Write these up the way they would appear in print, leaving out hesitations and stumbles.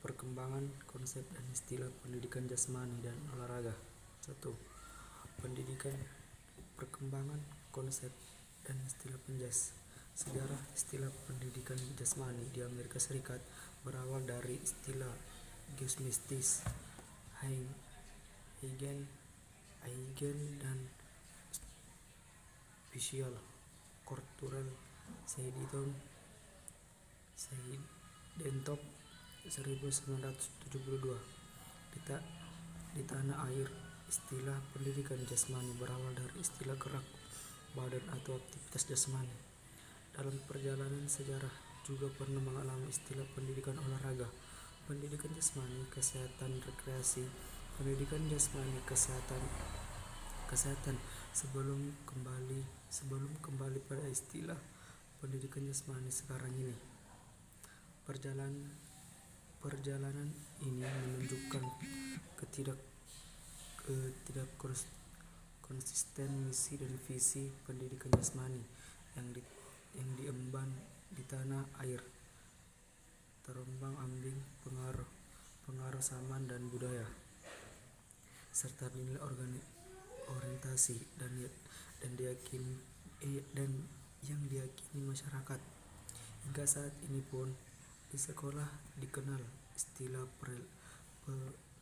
Perkembangan konsep dan istilah pendidikan jasmani dan olahraga. 1. Pendidikan perkembangan konsep dan istilah penjas. Sejarah istilah pendidikan jasmani di Amerika Serikat berawal dari istilah geosmistis Hagen dan Visual Cultural Seidentop 1972. Di tanah air, istilah pendidikan jasmani berawal dari istilah gerak badan atau aktivitas jasmani. Dalam perjalanan sejarah juga pernah mengalami istilah pendidikan olahraga, pendidikan jasmani, kesehatan rekreasi, pendidikan jasmani, kesehatan sebelum kembali pada istilah pendidikan jasmani sekarang ini. Perjalanan ini menunjukkan konsisten misi dan visi pendidikan jasmani yang diemban di tanah air, terombang-ambing pengaruh zaman dan budaya, serta nilai orientasi dan yang diyakini masyarakat. Hingga saat ini pun di sekolah dikenal istilah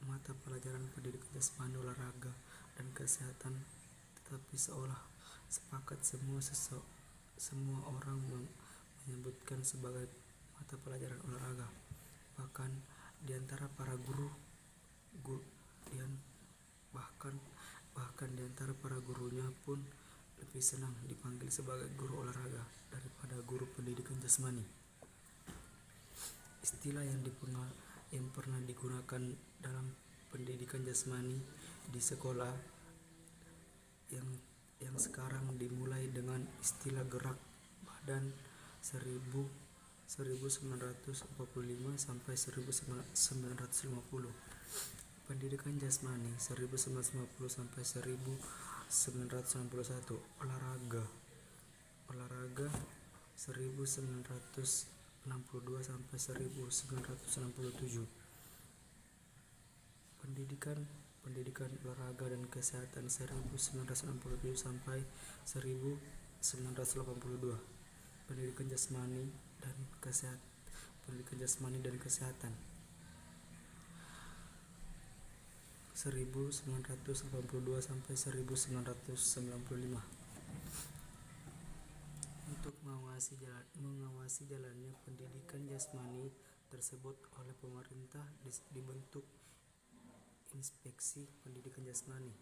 mata pelajaran pendidikan jasmani, olahraga, dan kesehatan, tetapi seolah sepakat semua orang menyebutkan sebagai mata pelajaran olahraga. Bahkan di antara para gurunya pun lebih senang dipanggil sebagai guru olahraga daripada guru pendidikan jasmani. Istilah yang pernah digunakan dalam pendidikan jasmani di sekolah yang sekarang dimulai dengan istilah gerak badan 1945 sampai 1950. Pendidikan jasmani 1950 sampai 1991. Olahraga 1962 sampai 1967. Pendidikan olahraga dan kesehatan 1967 sampai 1982. Pendidikan jasmani dan kesehatan 1982 sampai 1995. Untuk mengawasi jalannya pendidikan jasmani tersebut oleh pemerintah dibentuk Inspeksi Pendidikan Jasmani,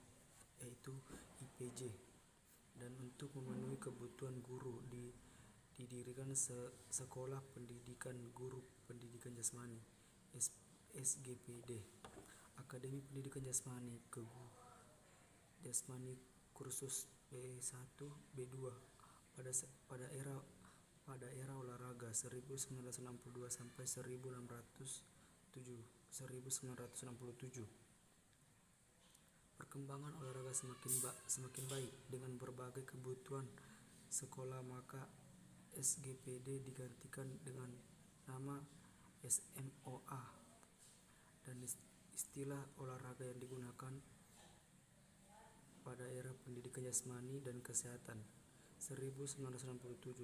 yaitu IPJ, dan untuk memenuhi kebutuhan guru didirikan Sekolah Pendidikan Guru Pendidikan Jasmani SGPD, Akademi Pendidikan Jasmani kursus B1 B2 pada era olahraga 1962 sampai 1967. Perkembangan olahraga semakin baik dengan berbagai kebutuhan sekolah, maka SGPD digantikan dengan nama SMOA, dan istilah olahraga yang digunakan pada era pendidikan jasmani dan kesehatan 1967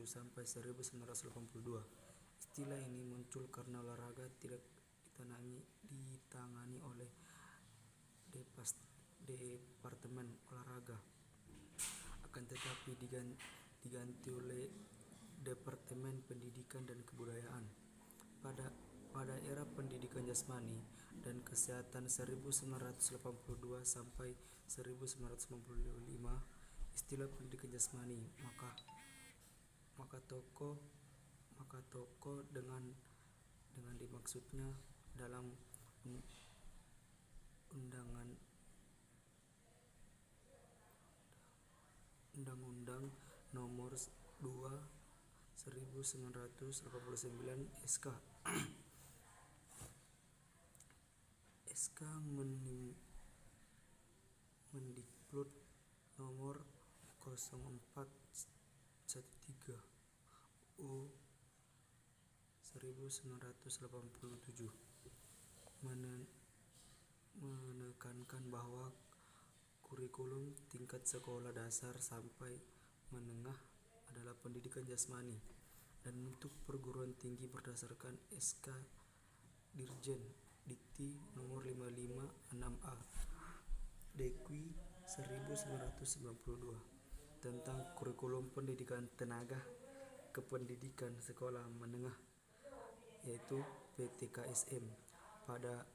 sampai 1982. Istilah ini muncul karena olahraga tidak ditangani oleh Departemen Olahraga, akan tetapi diganti oleh Departemen Pendidikan dan Kebudayaan. Pada era pendidikan jasmani dan kesehatan 1982 sampai 1995, istilah pendidikan jasmani maka toko dengan dimaksudnya dalam Undang-Undang Nomor 2 1989 SK Mendikbud Nomor 0413 U 1987. menekankan bahwa kurikulum tingkat sekolah dasar sampai menengah adalah pendidikan jasmani, dan untuk perguruan tinggi berdasarkan SK Dirjen Dikti nomor 556A Dekwi 1992 tentang kurikulum pendidikan tenaga kependidikan sekolah menengah, yaitu PTKSM pada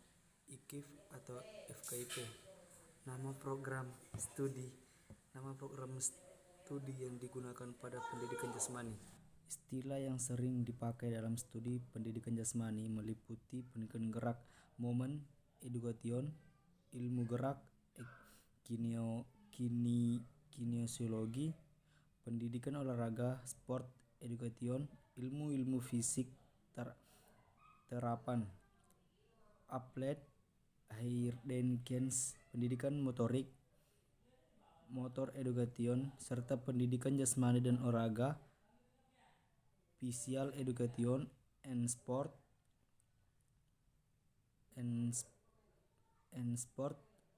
IKIP atau FKIP. Nama program studi yang digunakan pada pendidikan jasmani. Istilah yang sering dipakai dalam studi pendidikan jasmani meliputi pendidikan gerak, movement education, ilmu gerak, kinesiologi, pendidikan olahraga, sport education, ilmu fisik terapan, applied higher-denkeness, pendidikan motorik, motor education, serta pendidikan jasmani dan olahraga, physical education and sport,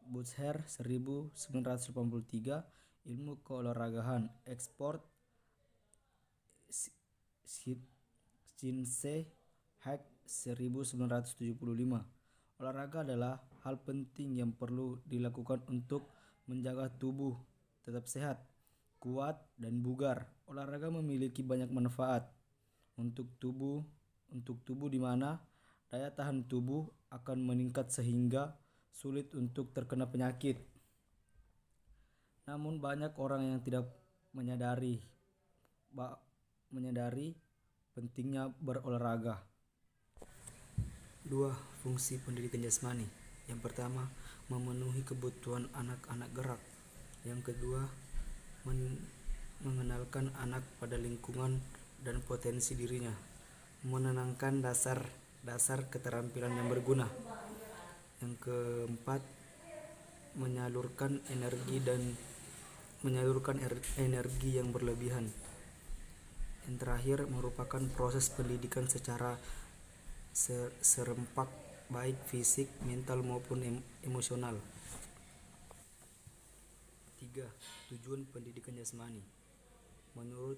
Butcher 1983, ilmu keolahragaan, ekspor, Science Hack 1975. Olahraga adalah hal penting yang perlu dilakukan untuk menjaga tubuh tetap sehat, kuat, dan bugar. Olahraga memiliki banyak manfaat untuk tubuh di mana daya tahan tubuh akan meningkat sehingga sulit untuk terkena penyakit. Namun banyak orang yang tidak menyadari pentingnya berolahraga. 2. Fungsi pendidikan jasmani. Yang pertama, memenuhi kebutuhan anak-anak gerak. Yang kedua, mengenalkan anak pada lingkungan dan potensi dirinya. Menanamkan dasar keterampilan yang berguna. Yang keempat, menyalurkan energi yang berlebihan. Yang terakhir, merupakan proses pendidikan secara serempak, baik fisik, mental maupun emosional. 3. Tujuan pendidikan jasmani. Menurut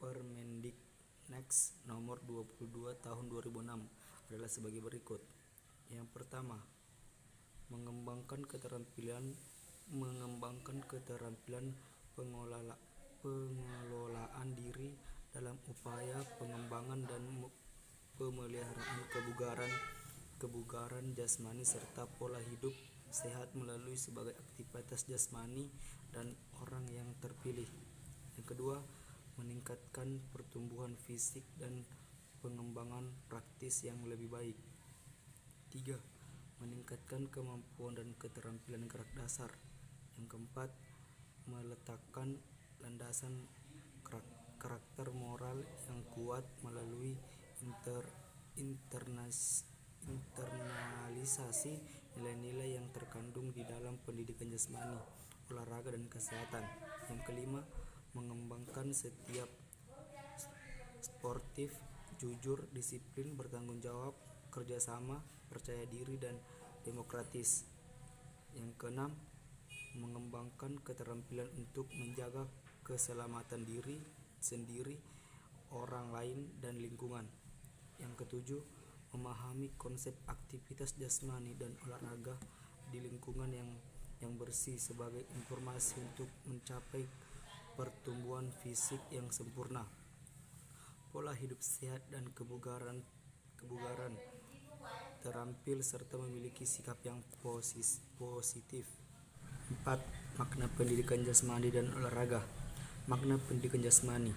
Permendiknads nomor 22 tahun 2006 adalah sebagai berikut. Yang pertama, mengembangkan keterampilan pengelolaan diri dalam upaya pengembangan dan pemeliharaan kebugaran jasmani serta pola hidup sehat melalui sebagai aktivitas jasmani dan orang yang terpilih. Yang kedua, meningkatkan pertumbuhan fisik dan pengembangan praktis yang lebih baik. 3. Meningkatkan kemampuan dan keterampilan gerak dasar. Yang keempat, meletakkan landasan karakter moral yang kuat melalui internalisasi nilai-nilai yang terkandung di dalam pendidikan jasmani, olahraga, dan kesehatan. Yang kelima, mengembangkan setiap sportif jujur, disiplin, bertanggung jawab, kerjasama, percaya diri, dan demokratis. Yang keenam, mengembangkan keterampilan untuk menjaga keselamatan diri sendiri, orang lain, dan lingkungan. Yang ketujuh, memahami konsep aktivitas jasmani dan olahraga di lingkungan yang bersih sebagai informasi untuk mencapai pertumbuhan fisik yang sempurna, pola hidup sehat, dan kebugaran terampil serta memiliki sikap yang positif. 4. Makna pendidikan jasmani dan olahraga. Makna pendidikan jasmani.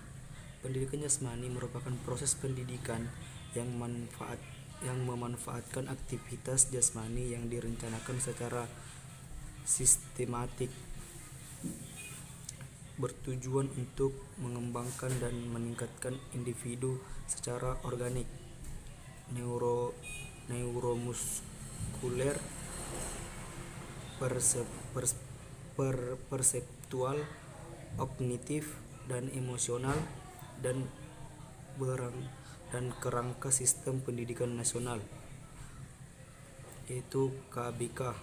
Pendidikan jasmani merupakan proses pendidikan yang memanfaatkan aktivitas jasmani yang direncanakan secara sistematik, bertujuan untuk mengembangkan dan meningkatkan individu secara organik, neuromuskuler, perseptual, kognitif, dan emosional, dan dan kerangka sistem pendidikan nasional, yaitu KBK.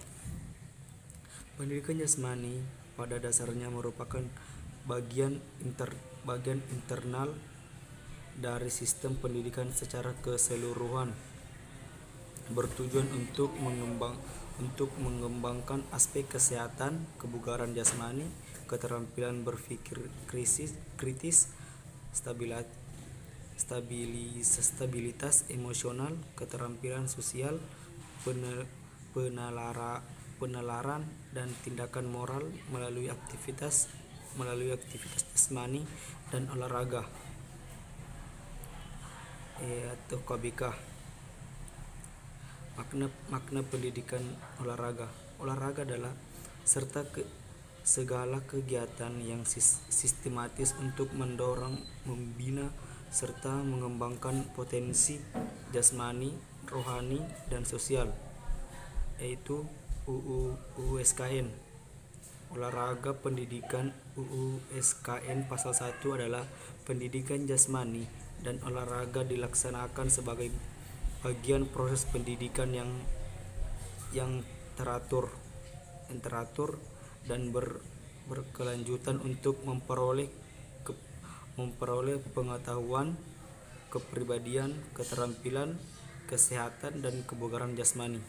Pendidikan jasmani pada dasarnya merupakan bagian internal dari sistem pendidikan secara keseluruhan, bertujuan untuk mengembangkan aspek kesehatan, kebugaran jasmani, keterampilan berpikir kritis, stabilitas emosional, keterampilan sosial, penalaran dan tindakan moral melalui aktivitas jasmani dan olahraga, atau KBK. Makna pendidikan olahraga. Olahraga adalah segala kegiatan yang sistematis untuk mendorong, membina, serta mengembangkan potensi jasmani, rohani, dan sosial, yaitu UU-SKN. Olahraga pendidikan UU-SKN pasal 1 adalah pendidikan jasmani dan olahraga dilaksanakan sebagai bagian proses pendidikan yang teratur dan berkelanjutan untuk memperoleh pengetahuan, kepribadian, keterampilan, kesehatan, dan kebugaran jasmani.